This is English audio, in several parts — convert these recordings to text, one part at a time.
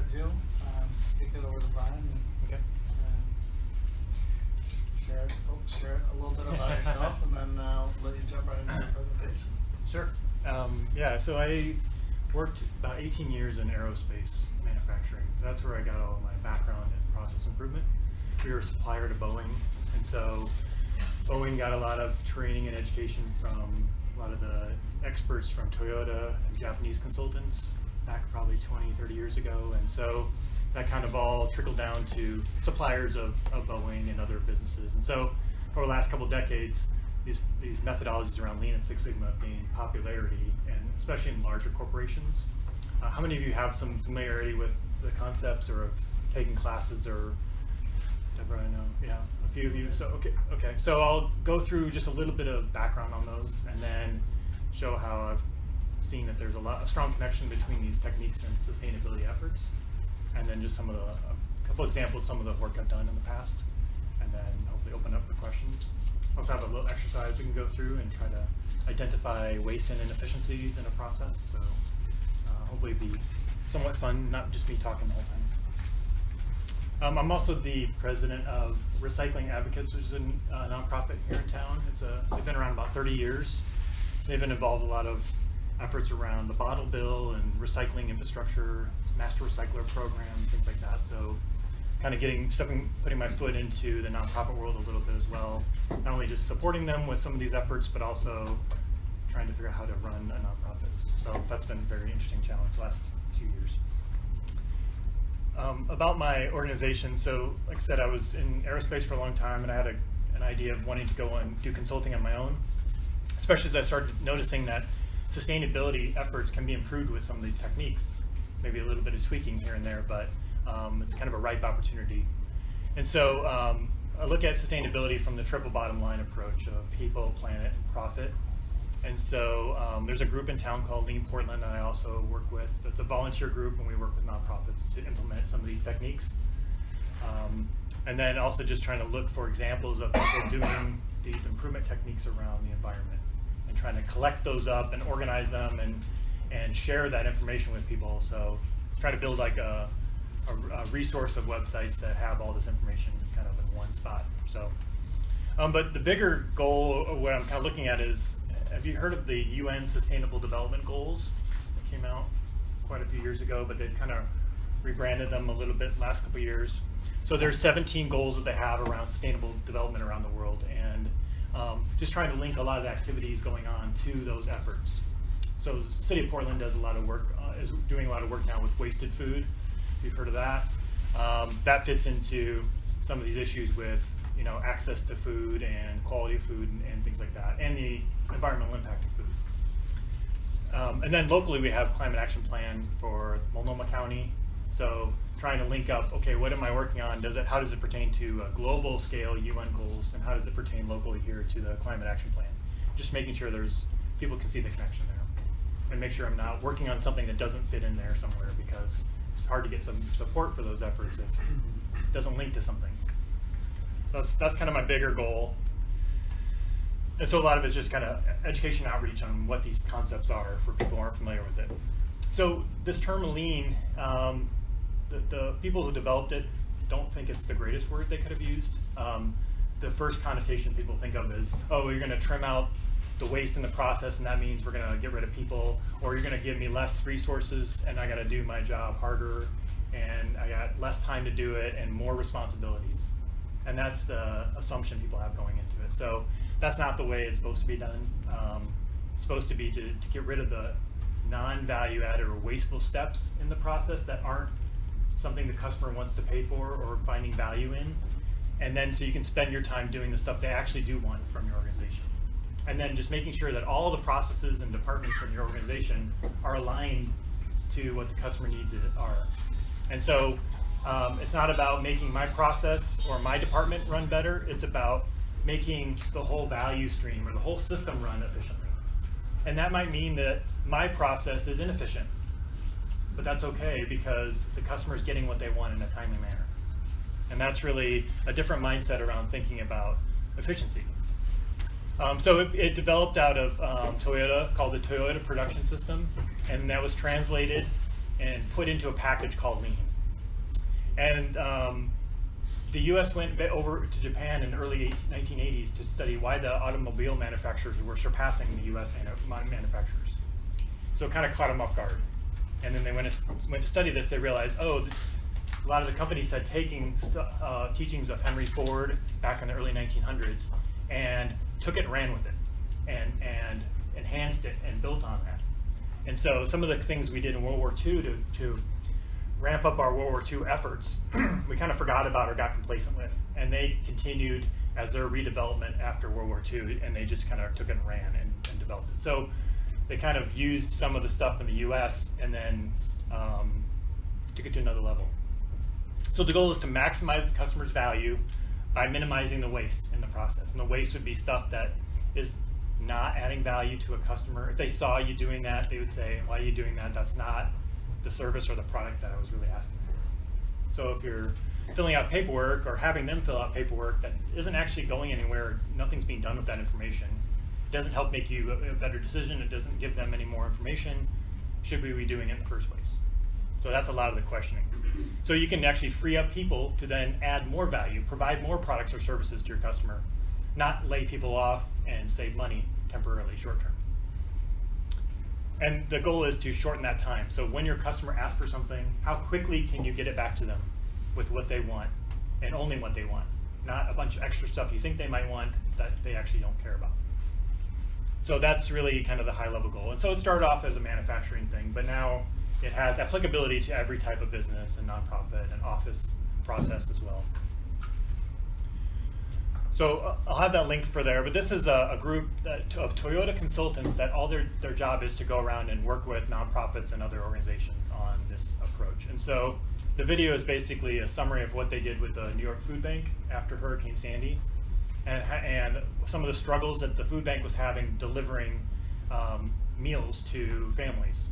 to do. Kick it over to Brion and Okay. Share a little bit about yourself, and then let you jump right into your presentation. Sure. Yeah, so I worked about 18 years in aerospace manufacturing. That's where I got all of my background in process improvement. We were a supplier to Boeing, and so Boeing got a lot of training and education from a lot of the experts from Toyota and Japanese consultants back probably 20, 30 years ago. And so that kind of all trickled down to suppliers of Boeing and other businesses. And so over the last couple decades, these methodologies around Lean and Six Sigma have gained popularity, and especially in larger corporations. How many of you have some familiarity with the concepts or have taken classes, or Deborah, I know, yeah, a few of you. So okay. So I'll go through just a little bit of background on those, and then show how I've seen that there's a strong connection between these techniques and sustainability efforts, and then just a couple examples, some of the work I've done in the past, and then hopefully open up for questions. Also have a little exercise we can go through and try to identify waste and inefficiencies in a process. So hopefully it'll be somewhat fun, not just me talking the whole time. I'm also the president of Recycling Advocates, which is a nonprofit here in town. They've been around about 30 years. They've been involved in a lot of efforts around the bottle bill and recycling infrastructure, master recycler program, things like that. So kind of putting my foot into the nonprofit world a little bit as well. Not only just supporting them with some of these efforts, but also trying to figure out how to run a nonprofit. So that's been a very interesting challenge the last few years. About my organization, so like I said, I was in aerospace for a long time, and I had an idea of wanting to go and do consulting on my own, especially as I started noticing that sustainability efforts can be improved with some of these techniques, maybe a little bit of tweaking here and there, but it's kind of a ripe opportunity. And so I look at sustainability from the triple bottom line approach of people, planet, and profit. And so there's a group in town called Lean Portland that I also work with. It's a volunteer group, and we work with nonprofits to implement some of these techniques. And then also just trying to look for examples of people doing these improvement techniques around the environment, and trying to collect those up and organize them and share that information with people. So try to build like a resource of websites that have all this information kind of in one spot. So, but the bigger goal of what I'm kind of looking at is, have you heard of the UN Sustainable Development Goals that came out quite a few years ago, but they've kind of rebranded them a little bit last couple of years. So there's 17 goals that they have around sustainable development around the world, and just trying to link a lot of the activities going on to those efforts. So the City of Portland does a lot of work, is doing a lot of work now with wasted food. If you've heard of that. That fits into some of these issues with access to food and quality of food and things like that, and the environmental impact of food. And then locally we have Climate Action Plan for Multnomah County. So trying to link up, okay, what am I working on? How does it pertain to global scale UN goals, and how does it pertain locally here to the Climate Action Plan? Just making sure people can see the connection there, and make sure I'm not working on something that doesn't fit in there somewhere, because it's hard to get some support for those efforts if it doesn't link to something. So that's kind of my bigger goal. And so a lot of it's just kind of education outreach on what these concepts are for people who aren't familiar with it. So this term lean, the people who developed it don't think it's the greatest word they could have used. The first connotation people think of is, oh, you're going to trim out the waste in the process, and that means we're going to get rid of people, or you're going to give me less resources and I got to do my job harder, and I got less time to do it and more responsibilities. And that's the assumption people have going into it. So that's not the way it's supposed to be done. It's supposed to be to get rid of the non-value added or wasteful steps in the process that aren't something the customer wants to pay for or finding value in. And then so you can spend your time doing the stuff they actually do want from your organization. And then just making sure that all the processes and departments in your organization are aligned to what the customer needs are. And so it's not about making my process or my department run better. It's about making the whole value stream or the whole system run efficiently. And that might mean that my process is inefficient, but that's okay because the customer is getting what they want in a timely manner. And that's really a different mindset around thinking about efficiency. So it developed out of Toyota, called the Toyota Production System, and that was translated and put into a package called Lean. And the U.S. went over to Japan in the early 1980s to study why the automobile manufacturers were surpassing the U.S. manufacturers. So it kind of caught them off guard. And then they went to study this, they realized, oh, a lot of the companies had taken teachings of Henry Ford back in the early 1900s and took it and ran with it and enhanced it and built on that. And so some of the things we did in World War II to ramp up our World War II efforts, we kind of forgot about or got complacent with. And they continued as their redevelopment after World War II, and they just kind of took it and ran and developed it. So they kind of used some of the stuff in the US and then took it to another level. So the goal is to maximize the customer's value by minimizing the waste in the process. And the waste would be stuff that is not adding value to a customer. If they saw you doing that, they would say, why are you doing that? That's not the service or the product that I was really asking for. So if you're filling out paperwork or having them fill out paperwork that isn't actually going anywhere, nothing's being done with that information, it doesn't help make you a better decision, it doesn't give them any more information, should we be doing it in the first place? So that's a lot of the questioning. So you can actually free up people to then add more value, provide more products or services to your customer, not lay people off and save money temporarily, short term. And the goal is to shorten that time. So when your customer asks for something, how quickly can you get it back to them with what they want and only what they want, not a bunch of extra stuff you think they might want that they actually don't care about. So that's really kind of the high level goal. And so it started off as a manufacturing thing, but now it has applicability to every type of business and nonprofit and office process as well. So I'll have that link for there, but this is a group of Toyota consultants that all their job is to go around and work with nonprofits and other organizations on this approach. And so the video is basically a summary of what they did with the New York Food Bank after Hurricane Sandy and some of the struggles that the food bank was having delivering meals to families.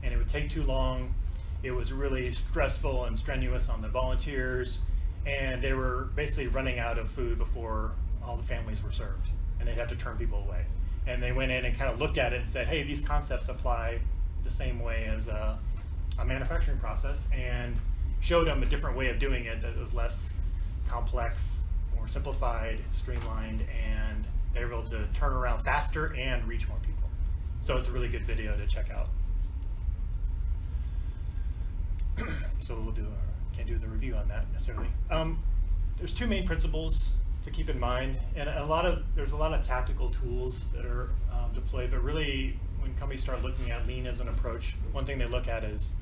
And it would take too long. It was really stressful and strenuous on the volunteers. And they were basically running out of food before all the families were served, and they'd have to turn people away. And they went in and kind of looked at it and said, hey, these concepts apply the same way as a manufacturing process, and showed them a different way of doing it that was less complex, more simplified, streamlined, and they were able to turn around faster and reach more people. So it's a really good video to check out. So we'll can't do the review on that necessarily. There's two main principles to keep in mind, and there's a lot of tactical tools that are deployed, but really when companies start looking at lean as an approach, one thing they look at is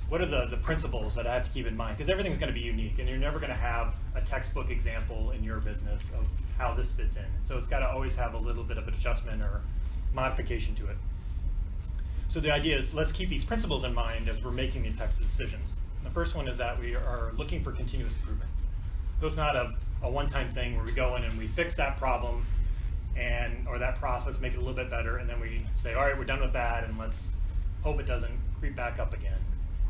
what are the principles that I have to keep in mind, because everything's going to be unique, and you're never going to have a textbook example in your business of how this fits in. So it's got to always have a little bit of an adjustment or modification to it. So the idea is, let's keep these principles in mind as we're making these types of decisions. The first one is that we are looking for continuous improvement. So it's not a one-time thing where we go in and we fix that problem or that process, make it a little bit better, and then we say, all right, we're done with that, and let's hope it doesn't creep back up again.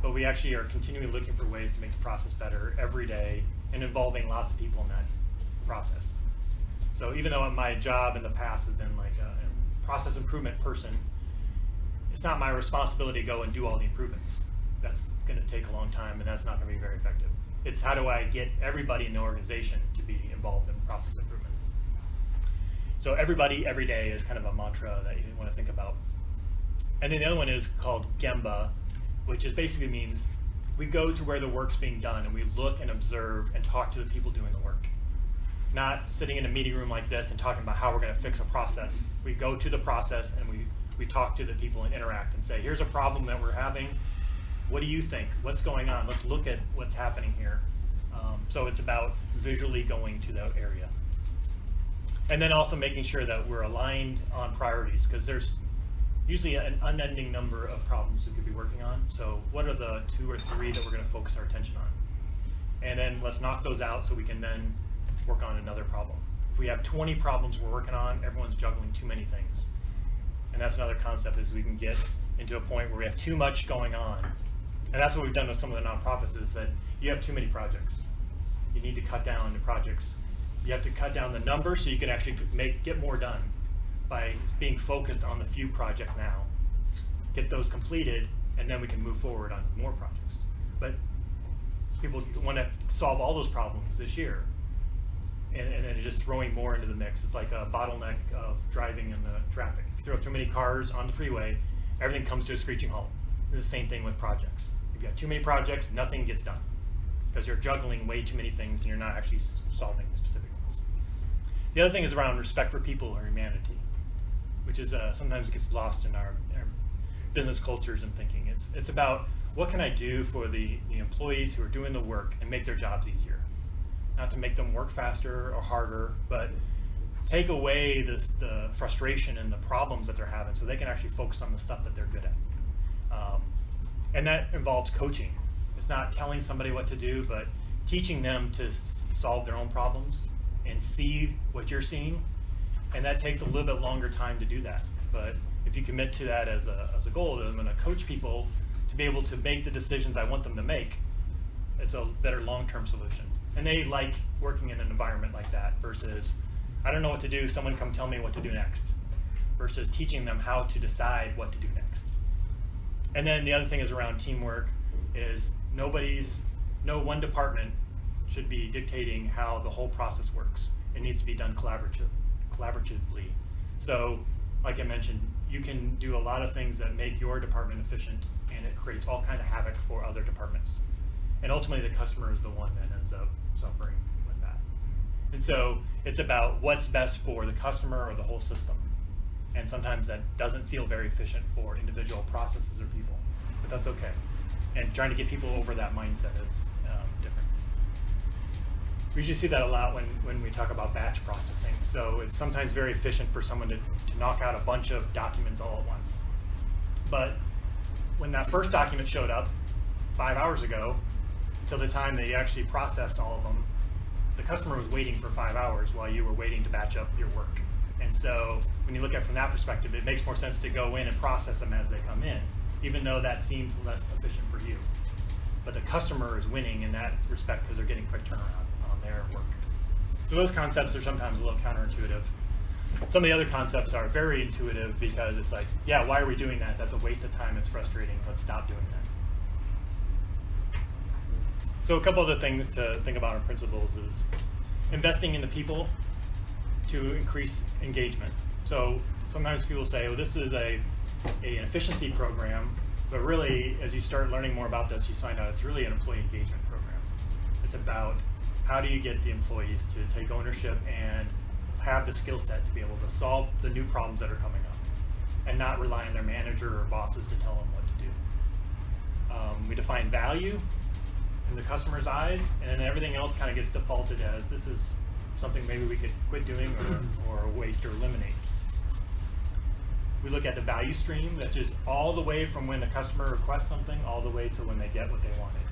But we actually are continually looking for ways to make the process better every day and involving lots of people in that process. So even though my job in the past has been like a process improvement person, it's not my responsibility to go and do all the improvements. That's going to take a long time, and that's not going to be very effective. It's how do I get everybody in the organization to be involved in process improvement. So everybody, every day is kind of a mantra that you want to think about. And then the other one is called Gemba, which is basically means we go to where the work's being done and we look and observe and talk to the people doing the work. Not sitting in a meeting room like this and talking about how we're going to fix a process. We go to the process and we talk to the people and interact and say, here's a problem that we're having. What do you think? What's going on? Let's look at what's happening here. So it's about visually going to that area. And then also making sure that we're aligned on priorities, because there's usually an unending number of problems we could be working on. So what are the 2 or 3 that we're going to focus our attention on? And then let's knock those out so we can then work on another problem. If we have 20 problems we're working on, everyone's juggling too many things. And that's another concept, is we can get into a point where we have too much going on. And that's what we've done with some of the nonprofits, is that you have too many projects. You need to cut down the projects. You have to cut down the number so you can actually get more done by being focused on the few projects now. Get those completed, and then we can move forward on more projects. But people want to solve all those problems this year. And then just throwing more into the mix. It's like a bottleneck of driving in the traffic. If you throw too many cars on the freeway, everything comes to a screeching halt. It's the same thing with projects. If you have too many projects, nothing gets done because you're juggling way too many things and you're not actually solving the specific ones. The other thing is around respect for people or humanity, which is sometimes gets lost in our business cultures and thinking. It's about what can I do for the employees who are doing the work and make their jobs easier. Not to make them work faster or harder, but take away the frustration and the problems that they're having so they can actually focus on the stuff that they're good at. And that involves coaching. It's not telling somebody what to do, but teaching them to solve their own problems and see what you're seeing. And that takes a little bit longer time to do that. But if you commit to that as a goal, that I'm going to coach people to be able to make the decisions I want them to make, it's a better long-term solution. And they like working in an environment like that versus, I don't know what to do, someone come tell me what to do next, versus teaching them how to decide what to do next. And then the other thing is around teamwork is no one department should be dictating how the whole process works. It needs to be done collaboratively. So, like I mentioned, you can do a lot of things that make your department efficient, and it creates all kind of havoc for other departments. And ultimately, the customer is the one that ends up suffering with that. And so it's about what's best for the customer or the whole system. And sometimes that doesn't feel very efficient for individual processes or people, but that's okay. And trying to get people over that mindset is different. We usually see that a lot when we talk about batch processing. So it's sometimes very efficient for someone to knock out a bunch of documents all at once. But when that first document showed up 5 hours ago, till the time they actually processed all of them, the customer was waiting for 5 hours while you were waiting to batch up your work. And so when you look at it from that perspective, it makes more sense to go in and process them as they come in, even though that seems less efficient for you. But the customer is winning in that respect because they're getting quick turnaround on their work. So those concepts are sometimes a little counterintuitive. Some of the other concepts are very intuitive because it's like, yeah, why are we doing that? That's a waste of time. It's frustrating. Let's stop doing that. So a couple other things to think about in principles is investing in the people to increase engagement. So sometimes people say, oh, this is an efficiency program, but really, as you start learning more about this, you find out it's really an employee engagement program. It's about how do you get the employees to take ownership and have the skill set to be able to solve the new problems that are coming up and not rely on their manager or bosses to tell them what to do. We define value in the customer's eyes, and then everything else kind of gets defaulted as this is something maybe we could quit doing or waste or eliminate. We look at the value stream, that's just all the way from when the customer requests something all the way to when they get what they wanted.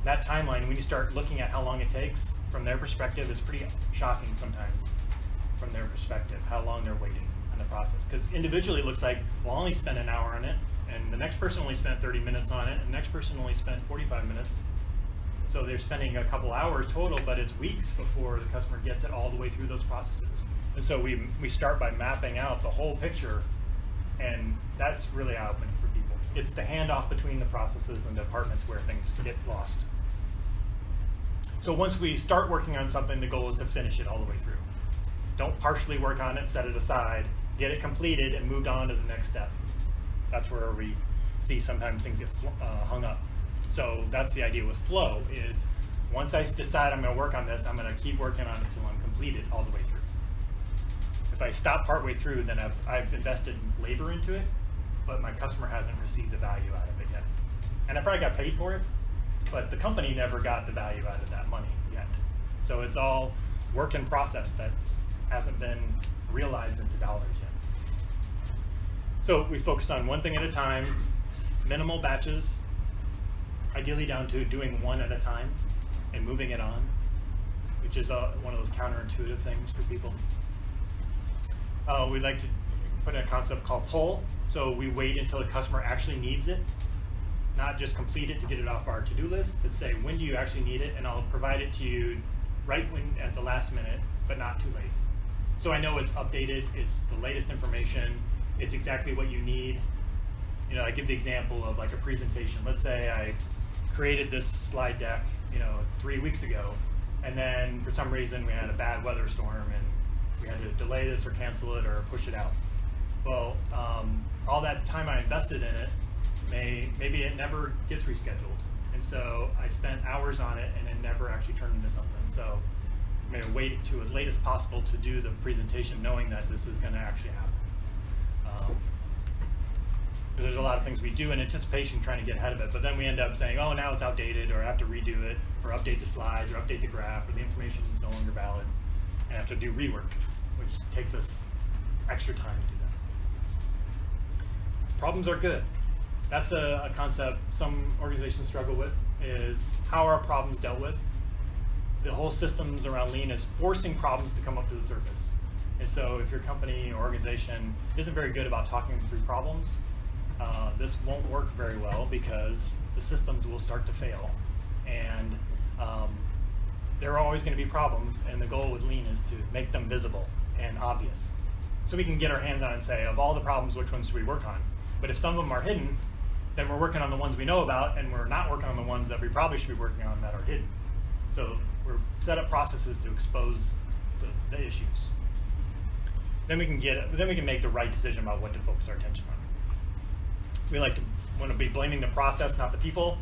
That timeline, when you start looking at how long it takes from their perspective, is pretty shocking sometimes from their perspective, how long they're waiting on the process. Because individually it looks like, well, I only spent an hour on it, and the next person only spent 30 minutes on it, and the next person only spent 45 minutes. So they're spending a couple hours total, but it's weeks before the customer gets it all the way through those processes. And so we start by mapping out the whole picture, and that's really eye-opening for people. It's the handoff between the processes and the departments where things get lost. So once we start working on something, the goal is to finish it all the way through. Don't partially work on it, set it aside, get it completed, and moved on to the next step. That's where we see sometimes things get hung up. So that's the idea with flow, is once I decide I'm going to work on this, I'm going to keep working on it until I'm completed all the way through. If I stop partway through, then I've invested labor into it, but my customer hasn't received the value out of it yet. And I probably got paid for it, but the company never got the value out of that money yet. So it's all work in process that hasn't been realized into dollars yet. So we focus on one thing at a time, minimal batches, ideally down to doing one at a time and moving it on, which is one of those counterintuitive things for people. We like to put in a concept called pull. So we wait until the customer actually needs it, not just complete it to get it off our to-do list, but say, when do you actually need it? And I'll provide it to you right at the last minute, but not too late. So I know it's updated, it's the latest information, it's exactly what you need. You know, I give the example of like a presentation. Let's say I created this slide deck, 3 weeks ago, and then for some reason we had a bad weather storm and we had to delay this or cancel it or push it out. Well, all that time I invested in it, maybe it never gets rescheduled. And so I spent hours on it and it never actually turned into something. So I'm going to wait to as late as possible to do the presentation knowing that this is going to actually happen. There's a lot of things we do in anticipation trying to get ahead of it, but then we end up saying, oh, now it's outdated, or I have to redo it, or update the slides, or update the graph, or the information is no longer valid, and I have to do rework, which takes us extra time to do that. Problems are good. That's a concept some organizations struggle with, is how are problems dealt with? The whole systems around Lean is forcing problems to come up to the surface. And so if your company or organization isn't very good about talking through problems, this won't work very well because the systems will start to fail. And there are always going to be problems, and the goal with Lean is to make them visible and obvious. So we can get our hands on it and say, of all the problems, which ones should we work on? But if some of them are hidden, then we're working on the ones we know about, and we're not working on the ones that we probably should be working on that are hidden. So we're set up processes to expose the issues. Then we can make the right decision about what to focus our attention on. We want to be blaming the process, not the people.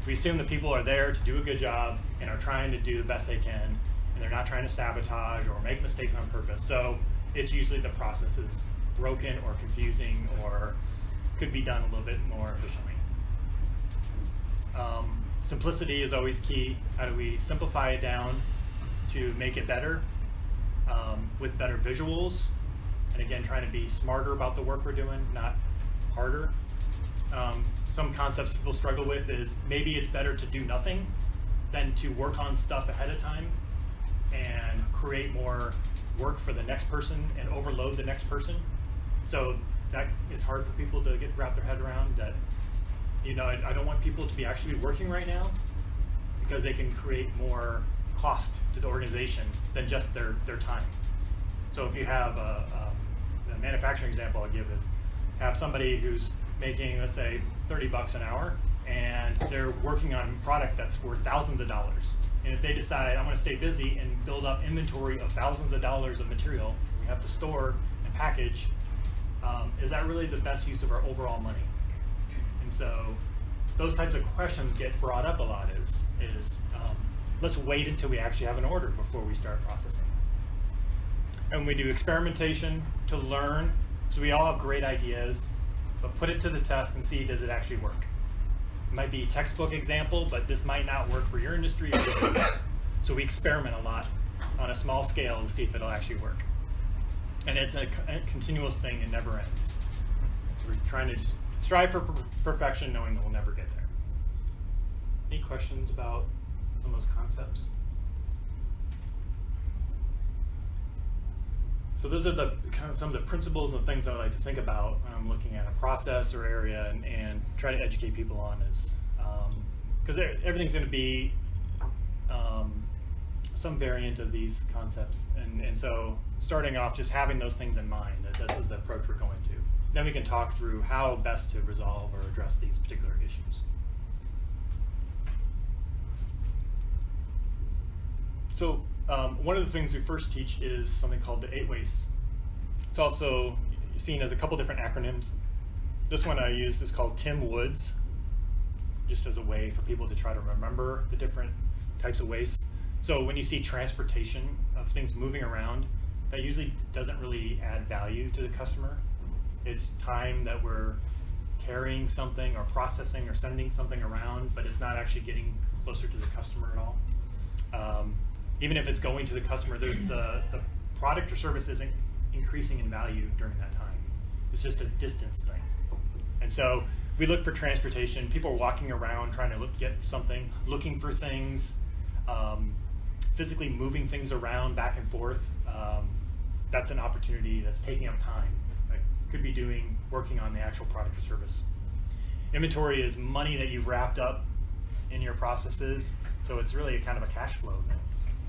We assume the people are there to do a good job and are trying to do the best they can, and they're not trying to sabotage or make mistakes on purpose. So it's usually the process is broken or confusing or could be done a little bit more efficiently. Simplicity is always key. How do we simplify it down to make it better with better visuals? And again, trying to be smarter about the work we're doing, not harder. Some concepts people struggle with is maybe it's better to do nothing than to work on stuff ahead of time and create more work for the next person and overload the next person. So that is hard for people to wrap their head around, that I don't want people to be actually working right now because they can create more cost to the organization than just their time. So if you have the manufacturing example I'll give is have somebody who's making, let's say, $30 an hour, and they're working on a product that's worth thousands of dollars. And if they decide, I'm going to stay busy and build up inventory of thousands of dollars of material we have to store and package, is that really the best use of our overall money? And so those types of questions get brought up a lot is let's wait until we actually have an order before we start processing. And we do experimentation to learn. So we all have great ideas, but put it to the test and see, does it actually work? It might be a textbook example, but this might not work for your industry or your business. So we experiment a lot on a small scale to see if it'll actually work. And it's a continuous thing, it never ends. We're trying to strive for perfection, knowing that we'll never get there. Any questions about some of those concepts? So those are the some of the principles and things I like to think about when I'm looking at a process or area and try to educate people on is, because everything's going to be some variant of these concepts. And so starting off, just having those things in mind, that this is the approach we're going to. Then we can talk through how best to resolve or address these particular issues. So one of the things we first teach is something called the 8 ways. It's also seen as a couple different acronyms. This one I use is called Tim Woods, just as a way for people to try to remember the different types of waste. So when you see transportation of things moving around, that usually doesn't really add value to the customer. It's time that we're carrying something or processing or sending something around, but it's not actually getting closer to the customer at all. Even if it's going to the customer, the product or service isn't increasing in value during that time. It's just a distance thing. And so we look for transportation. People are walking around trying to get something, looking for things, physically moving things around back and forth. That's an opportunity that's taking up time. Like could be working on the actual product or service. Inventory is money that you've wrapped up in your processes, so it's really a kind of a cash flow thing.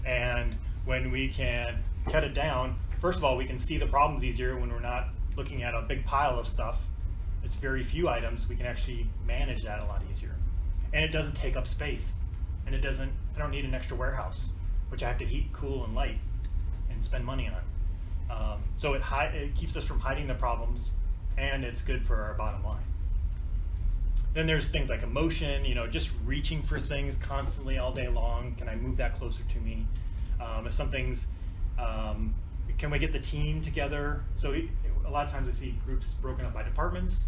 And when we can cut it down, first of all, we can see the problems easier when we're not looking at a big pile of stuff. It's very few items. We can actually manage that a lot easier. and it doesn't take up space, and I don't need an extra warehouse, which I have to heat, cool, and light, and spend money on. So it keeps us from hiding the problems, and it's good for our bottom line. Then there's things like emotion, just reaching for things constantly all day long. Can I move that closer to me? If some things, can we get the team together? So a lot of times I see groups broken up by departments,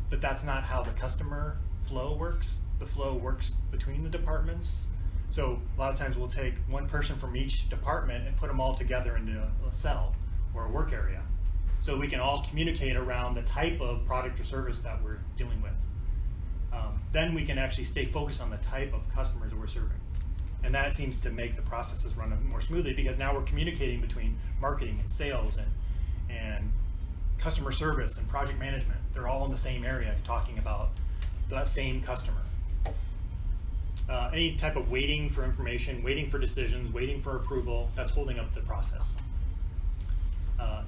but that's not how the customer flow works. The flow works between the departments. So a lot of times we'll take one person from each department and put them all together into a cell or a work area, so we can all communicate around the type of product or service that we're dealing with. Then we can actually stay focused on the type of customers that we're serving. And that seems to make the processes run more smoothly, because now we're communicating between marketing and sales and customer service and project management. They're all in the same area talking about that same customer. Any type of waiting for information, waiting for decisions, waiting for approval, that's holding up the process.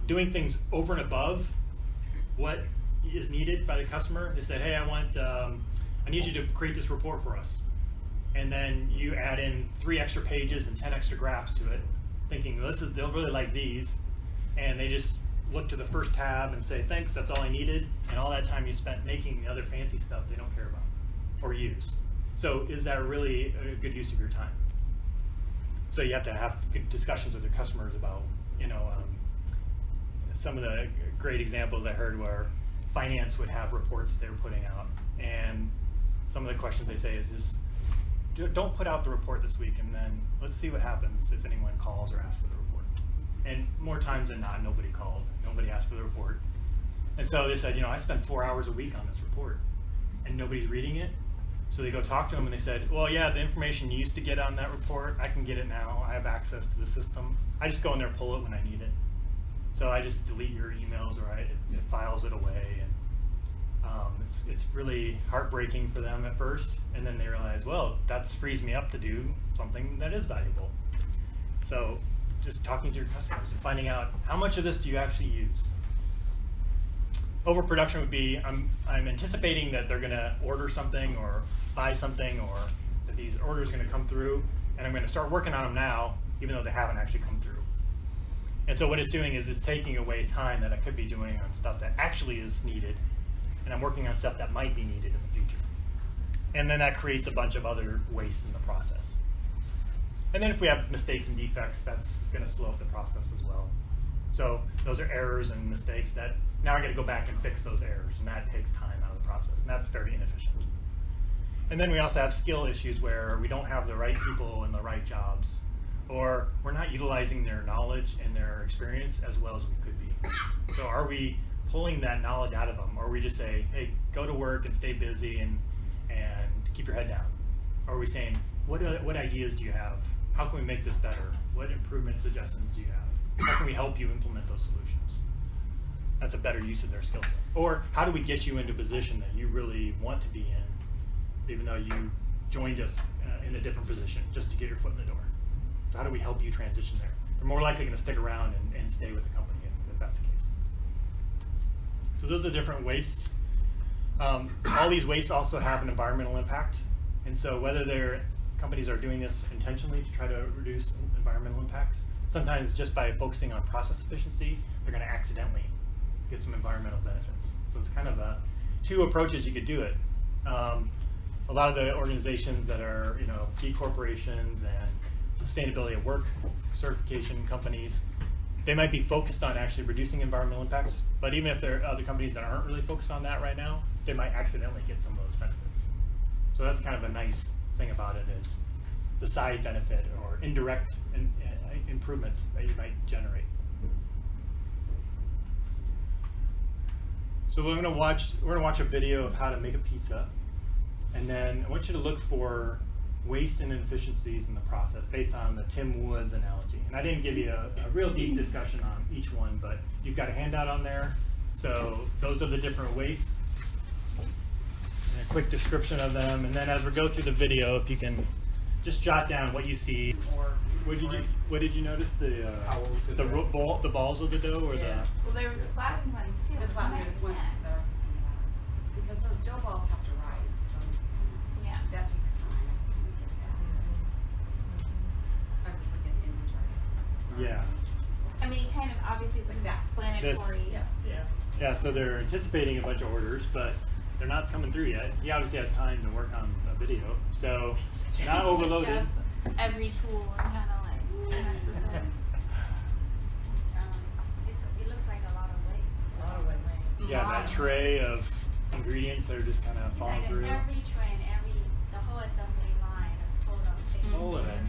Doing things over and above what is needed by the customer. They said, hey, I need you to create this report for us. And then you add in 3 extra pages and 10 extra graphs to it, thinking they'll really like these. And they just look to the first tab and say, thanks, that's all I needed. And all that time you spent making the other fancy stuff they don't care about or use. So is that really a good use of your time? So you have to have good discussions with your customers about, some of the great examples I heard where finance would have reports that they were putting out. And some of the questions they say is just, don't put out the report this week, and then let's see what happens if anyone calls or asks for the report. And more times than not, nobody called, nobody asked for the report. And so they said, I spend 4 hours a week on this report, and nobody's reading it. So they go talk to them, and they said, well, yeah, the information you used to get on that report, I can get it now. I have access to the system. I just go in there, pull it when I need it. So I just delete your emails, or it files it away. And it's really heartbreaking for them at first, and then they realize, well, that frees me up to do something that is valuable. So just talking to your customers and finding out, how much of this do you actually use? Overproduction would be, I'm anticipating that they're going to order something or buy something, or that these orders are going to come through, and I'm going to start working on them now, even though they haven't actually come through. And so what it's doing is it's taking away time that I could be doing on stuff that actually is needed, and I'm working on stuff that might be needed in the future. And then that creates a bunch of other wastes in the process. And then if we have mistakes and defects, that's going to slow up the process as well. So those are errors and mistakes that now I got to go back and fix those errors, and that takes time out of the process, and that's very inefficient. And then we also have skill issues where we don't have the right people in the right jobs, or we're not utilizing their knowledge and their experience as well as we could be. So are we pulling that knowledge out of them, or we just say, hey, go to work and stay busy and keep your head down? Or are we saying, what ideas do you have? How can we make this better? What improvement suggestions do you have? How can we help you implement those solutions? That's a better use of their skill set. Or how do we get you into a position that you really want to be in, even though you joined us in a different position just to get your foot in the door? So how do we help you transition there? You're more likely going to stick around and stay with the company if that's the case. So those are different wastes. All these wastes also have an environmental impact. And so whether companies are doing this intentionally to try to reduce environmental impacts, sometimes just by focusing on process efficiency, they're going to accidentally get some environmental benefits. So it's kind of two approaches you could do it. A lot of the organizations that are, Geek corporations and sustainability at work certification companies, they might be focused on actually reducing environmental impacts, but even if there are other companies that aren't really focused on that right now, they might accidentally get some of those benefits. So that's kind of a nice thing about it, is the side benefit or indirect improvements that you might generate. So we're going to watch a video of how to make a pizza, and then I want you to look for waste and inefficiencies in the process based on the Tim Woods analogy. And I didn't give you a real deep discussion on each one, but you've got a handout on there. So those are the different wastes, and a quick description of them. And then as we go through the video, if you can just jot down what you see. What did you notice? The balls of the dough, or yeah. Well, there was flattened ones too. The flattened ones that I was thinking about, because those dough balls have to rise. So yeah, that takes obviously it's like explanatory. Yeah, so they're anticipating a bunch of orders, but they're not coming through yet. He obviously has time to work on a video, so not overloaded. Every tool and kind of like. It looks like a lot of waste. Yeah, that tray of ingredients that are just kind of It's falling like through. every tray and the whole assembly line is full of things. Full of it.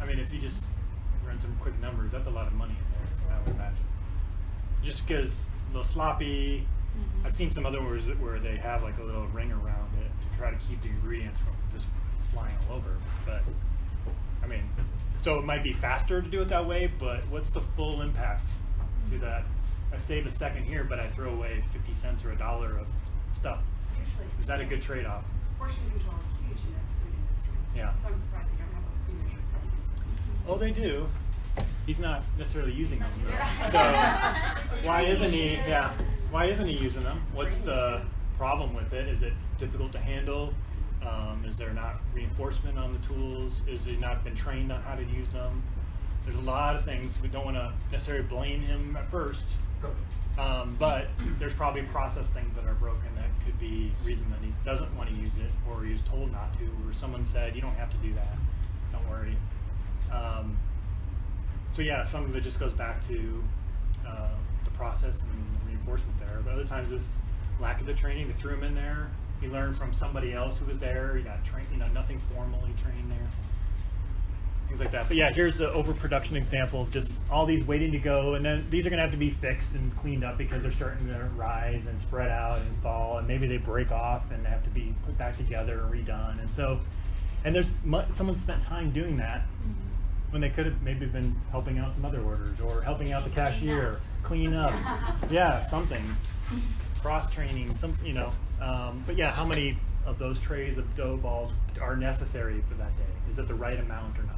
I mean, if you just run some quick numbers, that's a lot of money in there, I would imagine. Just because a little sloppy. I've seen some other ones where they have like a little ring around it to try to keep the ingredients from just flying all over. But, I mean, so it might be faster to do it that way, but what's the full impact to that? I save a second here, but I throw away 50 cents or $1 of stuff. Is that a good trade-off? Portion control is huge in the food industry. Yeah. So I'm surprised they don't have a pre-measured thing. Oh, they do. He's not necessarily using them. Yeah. So why isn't he? Yeah. Why isn't he using them? What's the problem with it? Is it difficult to handle? Is there not reinforcement on the tools? Is he not been trained on how to use them? There's a lot of things. We don't want to necessarily blame him at first. But there's probably process things that are broken that could be reason that he doesn't want to use it, or he was told not to, or someone said you don't have to do that. Don't worry. So yeah, some of it just goes back to the process and the reinforcement there. But other times it's lack of the training. They threw him in there. He learned from somebody else who was there. He got trained, nothing formally trained there. Things like that. But yeah, here's the overproduction example of just all these waiting to go, and then these are going to have to be fixed and cleaned up because they're starting to rise and spread out and fall, and maybe they break off and have to be put back together and redone. And so, and there's someone spent time doing that when they could have maybe been helping out some other orders or helping out the cashier, clean up, yeah, something, cross training, but yeah, how many of those trays of dough balls are necessary for that day? Is it the right amount or not?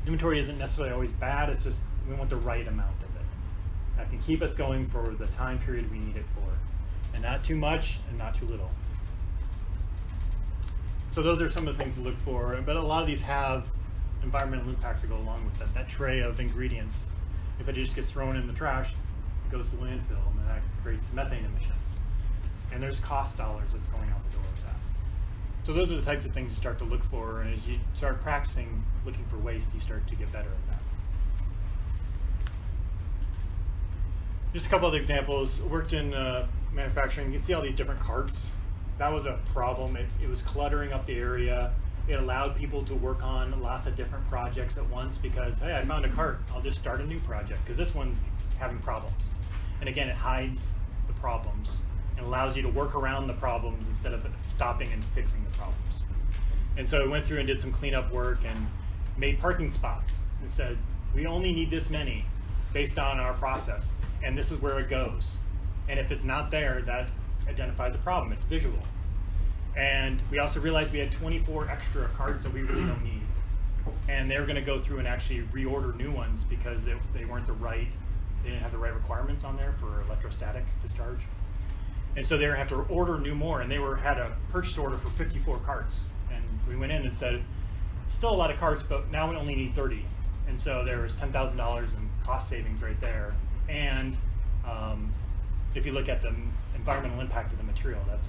Inventory isn't necessarily always bad, it's just we want the right amount of it. That can keep us going for the time period we need it for. And not too much and not too little. So those are some of the things to look for, but a lot of these have environmental impacts that go along with that. That tray of ingredients, if it just gets thrown in the trash, it goes to landfill, and that creates methane emissions. And there's cost dollars that's going out the door with that. So those are the types of things you start to look for, and as you start practicing looking for waste, you start to get better at that. Just a couple other examples. Worked in manufacturing. You see all these different carts. That was a problem. It was cluttering up the area. It allowed people to work on lots of different projects at once because, hey, I found a cart. I'll just start a new project because this one's having problems. And again, it hides the problems and allows you to work around the problems instead of stopping and fixing the problems. And so we went through and did some cleanup work and made parking spots and said, we only need this many based on our process, and this is where it goes. And if it's not there, that identifies a problem. It's visual. And we also realized we had 24 extra carts that we really don't need. And they were going to go through and actually reorder new ones because they weren't they didn't have the right requirements on there for electrostatic discharge. And so they were going to have to order new more, and they had a purchase order for 54 carts. And we went in and said, still a lot of carts, but now we only need 30. And so there was $10,000 in cost savings right there. And if you look at the environmental impact of the material, that's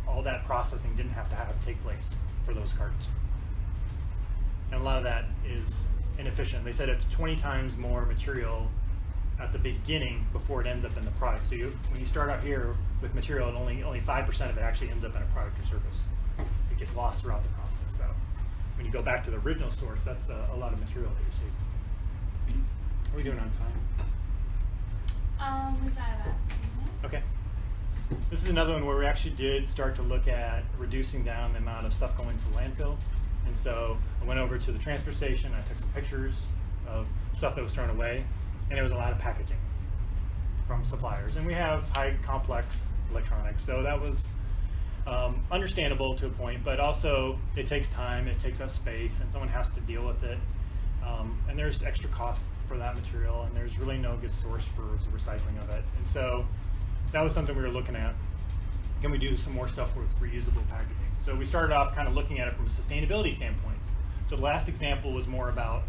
all that processing didn't have to take place for those carts. And a lot of that is inefficient. They said it's 20 times more material at the beginning before it ends up in the product. So when you start out here with material, and only 5% of it actually ends up in a product or service. It gets lost throughout the process. So when you go back to the original source, that's a lot of material that you're saving. What are we doing on time? We've got about 10 minutes. Okay. This is another one where we actually did start to look at reducing down the amount of stuff going to landfill. And so I went over to the transfer station, I took some pictures of stuff that was thrown away, and it was a lot of packaging from suppliers. And we have high complex electronics, so that was understandable to a point, but also it takes time, it takes up space, and someone has to deal with it. And there's extra costs for that material, and there's really no good source for the recycling of it. And so that was something we were looking at. Can we do some more stuff with reusable packaging? So we started off kind of looking at it from a sustainability standpoint. So the last example was more about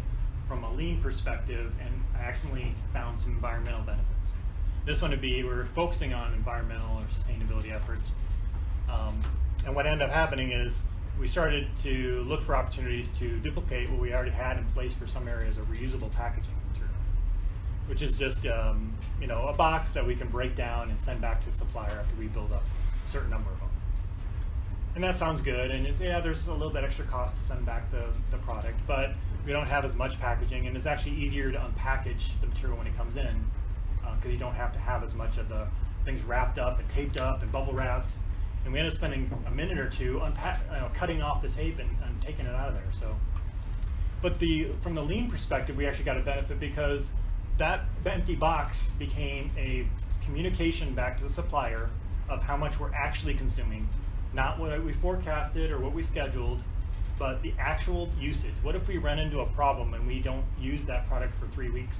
from a lean perspective, and I accidentally found some environmental benefits. This one would be we're focusing on environmental or sustainability efforts. And what ended up happening is we started to look for opportunities to duplicate what we already had in place for some areas of reusable packaging material, which is just a box that we can break down and send back to the supplier after we build up a certain number of them. And that sounds good, and there's a little bit extra cost to send back the product, but we don't have as much packaging, and it's actually easier to unpackage the material when it comes in, because you don't have to have as much of the things wrapped up and taped up and bubble wrapped. And we ended up spending a minute or two cutting off the tape and taking it out of there. So, but from the lean perspective, we actually got a benefit because that empty box became a communication back to the supplier of how much we're actually consuming, not what we forecasted or what we scheduled, but the actual usage. What if we run into a problem and we don't use that product for 3 weeks?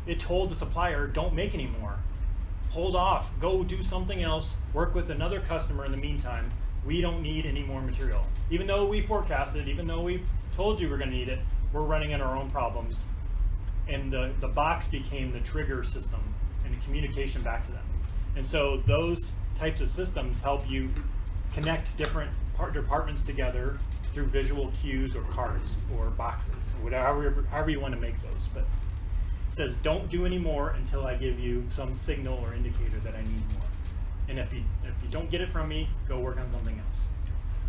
It told the supplier, don't make any more. Hold off, go do something else, work with another customer in the meantime. We don't need any more material. Even though we forecasted, even though we told you we're gonna need it, we're running into our own problems. And the box became the trigger system and the communication back to them. And so those types of systems help you connect different departments together through visual cues or cards or boxes or whatever, however you want to make those. But it says don't do any more until I give you some signal or indicator that I need more. And if you don't get it from me, go work on something else.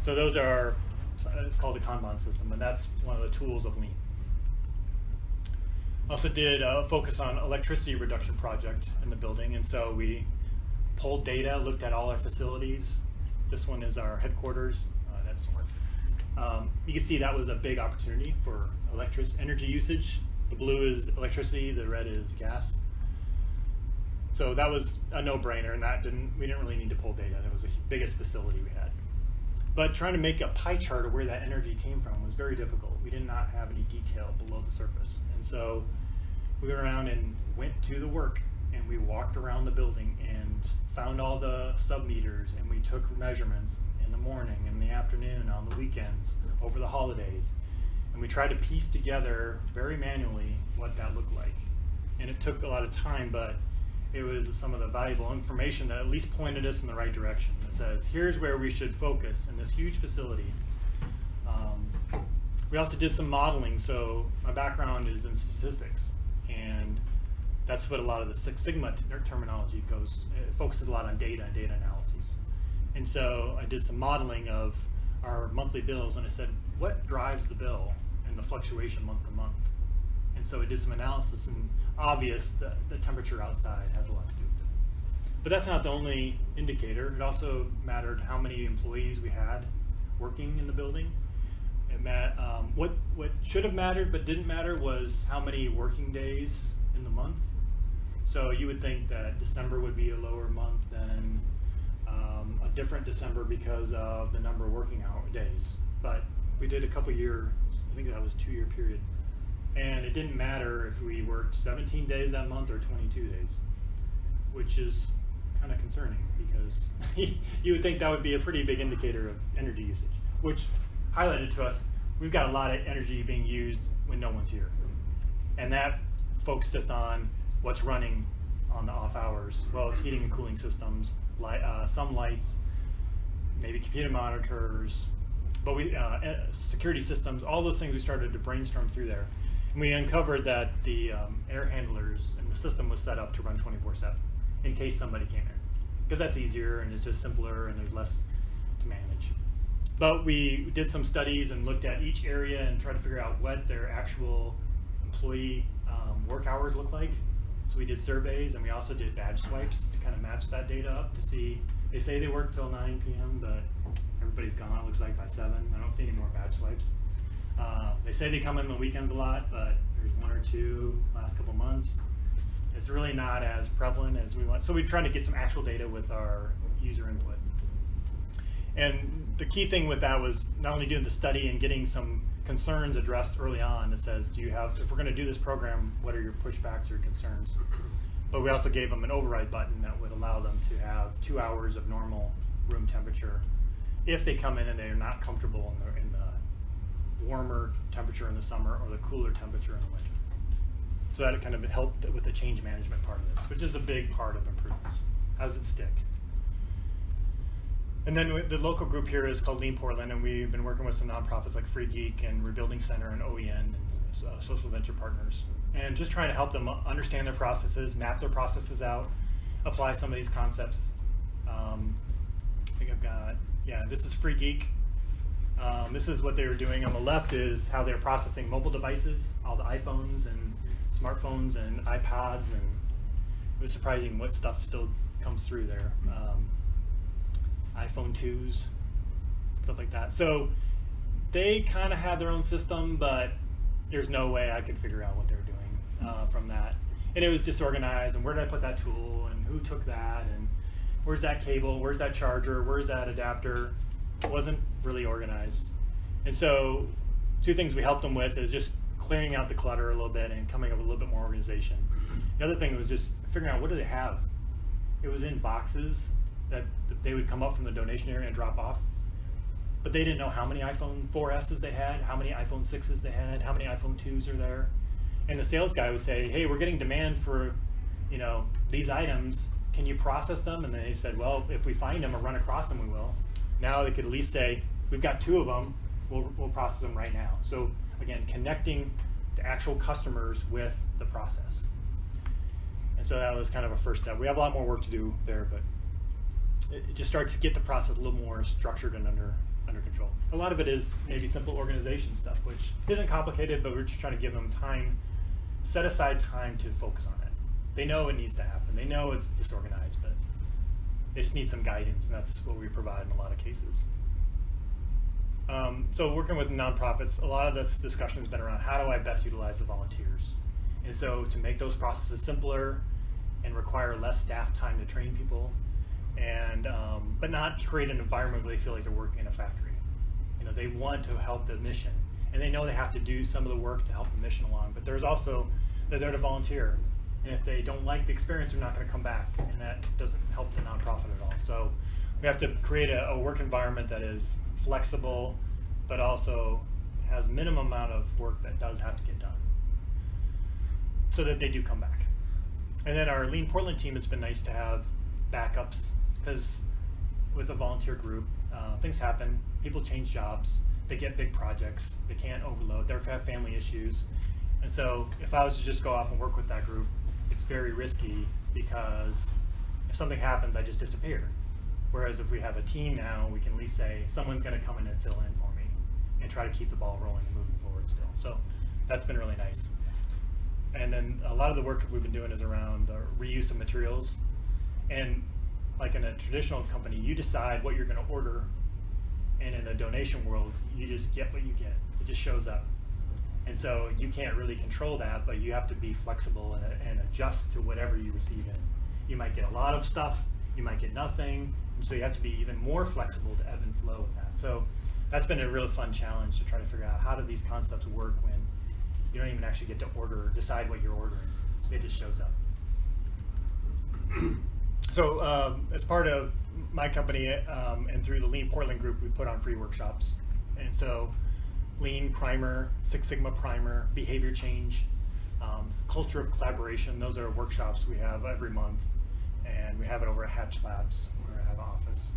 So those are, it's called a Kanban system, and that's one of the tools of Lean. Also did a focus on electricity reduction project in the building, and so we pulled data, looked at all our facilities. This one is our headquarters. That doesn't work. You can see that was a big opportunity for energy usage. The blue is electricity, the red is gas. So that was a no-brainer, and we didn't really need to pull data. That was the biggest facility we had. But trying to make a pie chart of where that energy came from was very difficult. We did not have any detail below the surface. And so we went around and went to the work, and we walked around the building and found all the sub-meters, and we took measurements in the morning, in the afternoon, on the weekends, over the holidays. And we tried to piece together very manually what that looked like. And it took a lot of time, but it was some of the valuable information that at least pointed us in the right direction. It says, here's where we should focus in this huge facility. We also did some modeling. So my background is in statistics, and that's what a lot of the Six Sigma terminology goes. It focuses a lot on data and data analysis. And so I did some modeling of our monthly bills, and I said, what drives the bill and the fluctuation month to month? And so I did some analysis, and obvious that the temperature outside has a lot to do with it. But that's not the only indicator. It also mattered how many employees we had working in the building. What should have mattered but didn't matter was how many working days in the month. So you would think that December would be a lower month than a different December because of the number of working hour days. But we did a couple year, I think that was 2-year period. And it didn't matter if we worked 17 days that month or 22 days, which is kind of concerning because you would think that would be a pretty big indicator of energy usage, which highlighted to us, we've got a lot of energy being used when no one's here. And that focused us on what's running on the off hours. Well, it's heating and cooling systems, some lights, maybe computer monitors, but security systems, all those things we started to brainstorm through there. And we uncovered that the air handlers and the system was set up to run 24/7 in case somebody came in. Because that's easier and it's just simpler and there's less to manage. But we did some studies and looked at each area and tried to figure out what their actual employee work hours look like. So we did surveys, and we also did badge swipes to kind of match that data up to see. They say they work till 9 p.m., but everybody's gone, it looks like, by 7. I don't see any more badge swipes. They say they come in the weekends a lot, but there's 1 or 2 last couple months. It's really not as prevalent as we want. So we tried to get some actual data with our user input. And the key thing with that was not only doing the study and getting some concerns addressed early on that says, if we're going to do this program, what are your pushbacks or concerns? But we also gave them an override button that would allow them to have 2 hours of normal room temperature if they come in and they're not comfortable in the warmer temperature in the summer or the cooler temperature in the winter. So that kind of helped with the change management part of this, which is a big part of improvements. How does it stick? And then the local group here is called Lean Portland, and we've been working with some nonprofits like Free Geek and Rebuilding Center and OEN and social venture partners, and just trying to help them understand their processes, map their processes out, apply some of these concepts. I think I've got, yeah, this is Free Geek. This is what they were doing. On the left is how they're processing mobile devices, all the iPhones and smartphones and iPods, and it was surprising what stuff still comes through there. iPhone 2s, stuff like that. So they kind of had their own system, but there's no way I could figure out what they were doing from that. And it was disorganized, and where did I put that tool, and who took that, and where's that cable, where's that charger, where's that adapter? It wasn't really organized. And so 2 things we helped them with is just clearing out the clutter a little bit and coming up with a little bit more organization. The other thing was just figuring out, what do they have? It was in boxes that they would come up from the donation area and drop off. But they didn't know how many iPhone 4S's they had, how many iPhone 6s they had, how many iPhone 2s are there. And the sales guy would say, hey, we're getting demand for, these items. Can you process them? And they said, well, if we find them or run across them, we will. Now they could at least say, we've got 2 of them, we'll process them right now. So again, connecting the actual customers with the process. And so that was kind of a first step. We have a lot more work to do there, but it just starts to get the process a little more structured and under control. A lot of it is maybe simple organization stuff, which isn't complicated, but we're just trying to give them time, set aside time to focus on it. They know it needs to happen. They know it's disorganized, but they just need some guidance, and that's what we provide in a lot of cases. So working with nonprofits, a lot of this discussion has been around how do I best utilize the volunteers? And so to make those processes simpler and require less staff time to train people, and but not create an environment where they feel like they're working in a factory. They want to help the mission, and they know they have to do some of the work to help the mission along, but there's also, they're there to volunteer. And if they don't like the experience, they're not going to come back, and that doesn't help the nonprofit at all. So we have to create a work environment that is flexible, but also has minimum amount of work that does have to get done, so that they do come back. And then our Lean Portland team, it's been nice to have backups, because with a volunteer group, things happen, people change jobs, they get big projects, they can't overload, they have family issues. And so if I was to just go off and work with that group, it's very risky, because if something happens, I just disappear. Whereas if we have a team now, we can at least say, someone's going to come in and fill in for me and try to keep the ball rolling and moving forward still. So that's been really nice. And then a lot of the work we've been doing is around the reuse of materials. And like in a traditional company, you decide what you're going to order. And in the donation world, you just get what you get. It just shows up. And so you can't really control that, but you have to be flexible and adjust to whatever you receive in. You might get a lot of stuff, you might get nothing, and so you have to be even more flexible to ebb and flow with that. So that's been a really fun challenge to try to figure out how do these concepts work when you don't even actually get to decide what you're ordering. It just shows up. So as part of my company and through the Lean Portland group, we put on free workshops. And so Lean Primer, Six Sigma Primer, Behavior Change, Culture of Collaboration, those are workshops we have every month. And we have it over at Hatch Labs, where I have an office,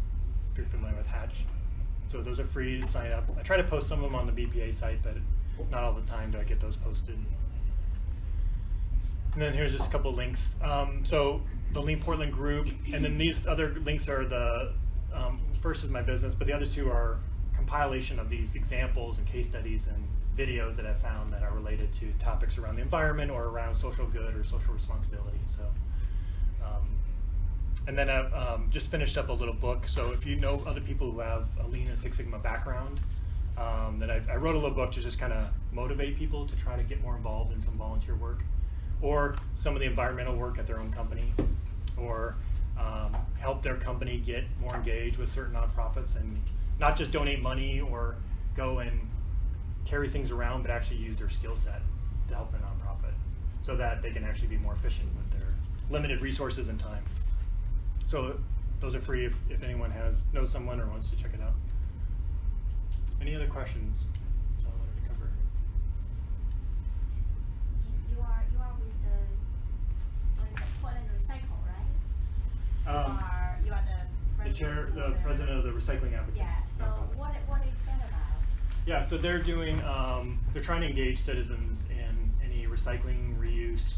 if you're familiar with Hatch. So those are free to sign up. I try to post some of them on the BPA site, but not all the time do I get those posted. And then here's just a couple links. So the Lean Portland group, and then these other links are the, first is my business, but the other 2 are compilation of these examples and case studies and videos that I've found that are related to topics around the environment or around social good or social responsibility. So, and then I've just finished up a little book. So if you know other people who have a Lean and Six Sigma background, then I wrote a little book to just kind of motivate people to try to get more involved in some volunteer work, or some of the environmental work at their own company, or help their company get more engaged with certain nonprofits and not just donate money or go and carry things around, but actually use their skill set to help the nonprofit so that they can actually be more efficient with their limited resources and time. So those are free if anyone knows someone or wants to check it out. Any other questions? That's all I wanted to Yeah, so they're doing, they're trying to engage citizens in any recycling, reuse,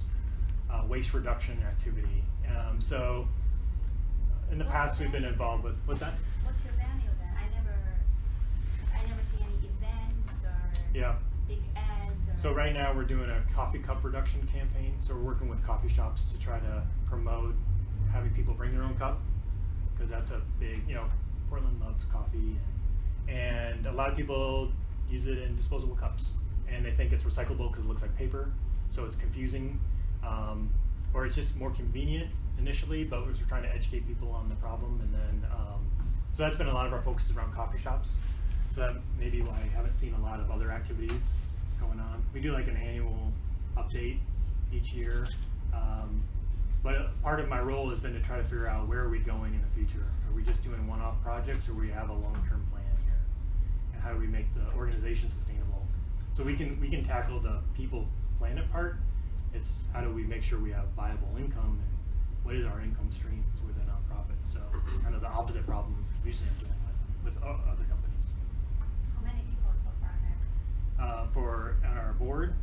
waste reduction activity. So in the What's past, your we've been value? involved with, what's that? What's your value then? I never see any events or Yeah. big ads or. So right now, we're doing a coffee cup reduction campaign. So we're working with coffee shops to try to promote having people bring their own cup, because that's a big, Portland loves coffee, and a lot of people use it in disposable cups, and they think it's recyclable because it looks like paper, so it's confusing, or it's just more convenient initially, but we're trying to educate people on the problem, and then, so that's been a lot of our focus is around coffee shops. So that may be why I haven't seen a lot of other activities going on. We do like an annual update each year. But part of my role has been to try to figure out where are we going in the future. Are we just doing one-off projects, or we have a long-term plan here? And how do we make the organization sustainable? So we can tackle the people planet part. It's how do we make sure we have viable income, and what is our income stream with a nonprofit? So kind of the opposite problem usually I'm dealing with other companies. How many people so far there? For on our board,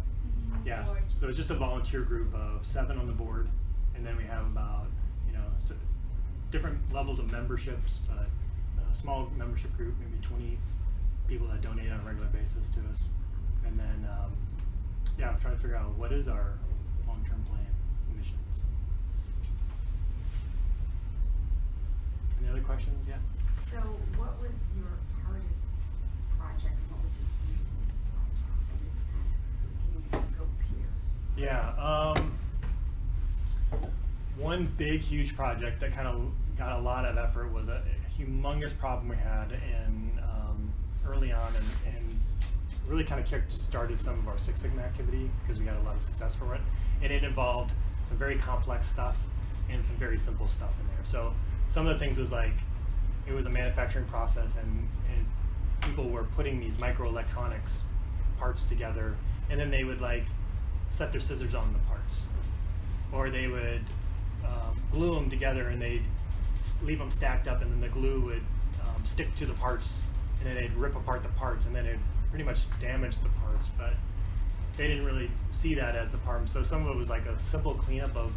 yes. Board. So it's just a volunteer group of 7 on the board, and then we have about different levels of memberships, but a small membership group, maybe 20 people that donate on a regular basis to us, and then I'm trying to figure out what is our long-term plan missions. Any other questions? Yeah. So what was your hardest project and what was your easiest project? I'm just kind of giving a scope here. Yeah. One big, huge project that kind of got a lot of effort was a humongous problem we had in early on, and really kind of kick-started some of our Six Sigma activity because we had a lot of success for it. And it involved some very complex stuff and some very simple stuff in there. So some of the things was like, it was a manufacturing process, and people were putting these microelectronics parts together, and then they would like set their scissors on the parts, or they would glue them together, and they'd leave them stacked up, and then the glue would stick to the parts, and then they'd rip apart the parts, and then it'd pretty much damage the parts, but they didn't really see that as the problem. So some of it was like a simple cleanup of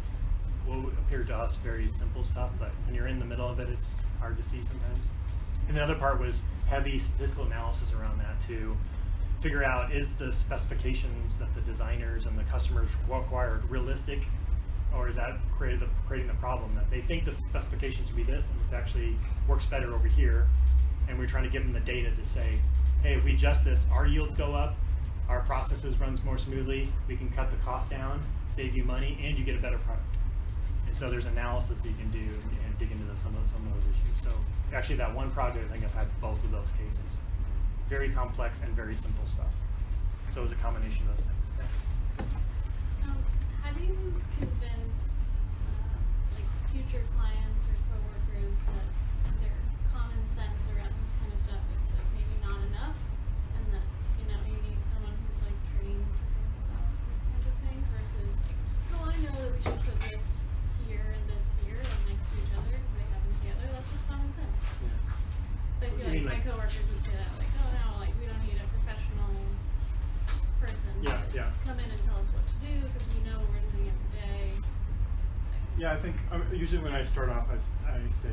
what appeared to us very simple stuff, but when you're in the middle of it, it's hard to see sometimes. And the other part was heavy statistical analysis around that to figure out, is the specifications that the designers and the customers required realistic, or is that creating the problem that they think the specifications should be this, and it actually works better over here, and we're trying to give them the data to say, hey, if we adjust this, our yields go up, our processes runs more smoothly, we can cut the cost down, save you money, and you get a better product. And so there's analysis that you can do and dig into some of those issues. So actually that one project, I think I've had both of those cases. Very complex and very simple stuff. So it was a combination of those things. Yeah. How do you convince future clients or coworkers that their common sense around this kind of stuff is maybe not enough, and that you need someone who's trained to think about these kinds of things versus I know that we should put this here and this here next to each other because they have them together. That's just common sense. Yeah. So I feel You mean my coworkers would say that oh no, we don't need a professional person to come in and tell us what to do because we know we're doing it every day. Yeah, I think usually when I start off, I say,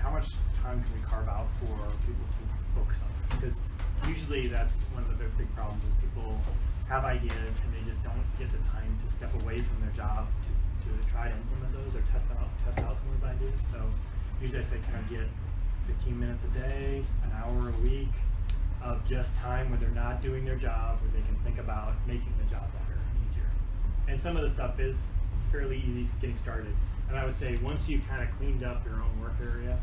how much time can we carve out for people to focus on this? Because usually that's one of the big problems is people have ideas and they just don't get the time to step away from their job to try to implement those or test out some of those ideas. So usually I say, can I get 15 minutes a day, an hour a week of just time where they're not doing their job, where they can think about making the job better and easier. And some of the stuff is fairly easy getting started. And I would say once you've kind of cleaned up your own work area,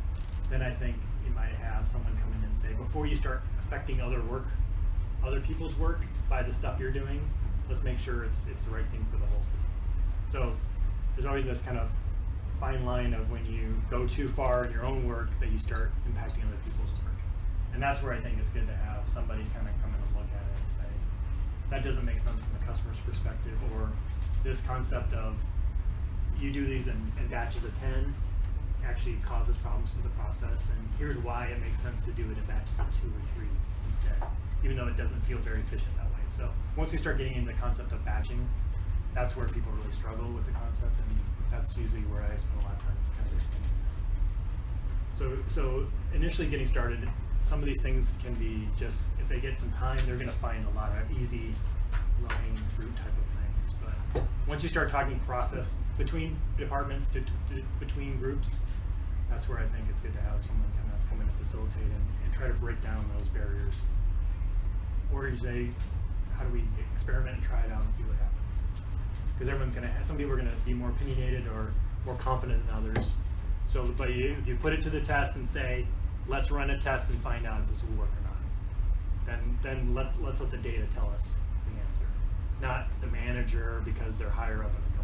then I think you might have someone come in and say, before you start affecting other people's work by the stuff you're doing, let's make sure it's the right thing for the whole system. So there's always this kind of fine line of when you go too far in your own work that you start impacting other people's work. And that's where I think it's good to have somebody kind of come in and look at it and say, that doesn't make sense from the customer's perspective, or this concept of you do these in batches of 10 actually causes problems with the process, and here's why it makes sense to do it in batches of 2 or 3 instead. even though it doesn't feel very efficient that way. So once we start getting into the concept of batching, that's where people really struggle with the concept, and that's usually where I spend a lot of time kind of explaining that. So initially getting started, some of these things can be just, if they get some time, they're going to find a lot of easy, low-hanging fruit type of things. But once you start talking process between departments, between groups, that's where I think it's good to have someone kind of come in and facilitate and try to break down those barriers. Or you say, how do we experiment and try it out and see what happens? Because everyone's going to, some people are going to be more opinionated or more confident than others. So, but if you put it to the test and say, let's run a test and find out if this will work or not, then let's let the data tell us the answer, not the manager because they're higher up in the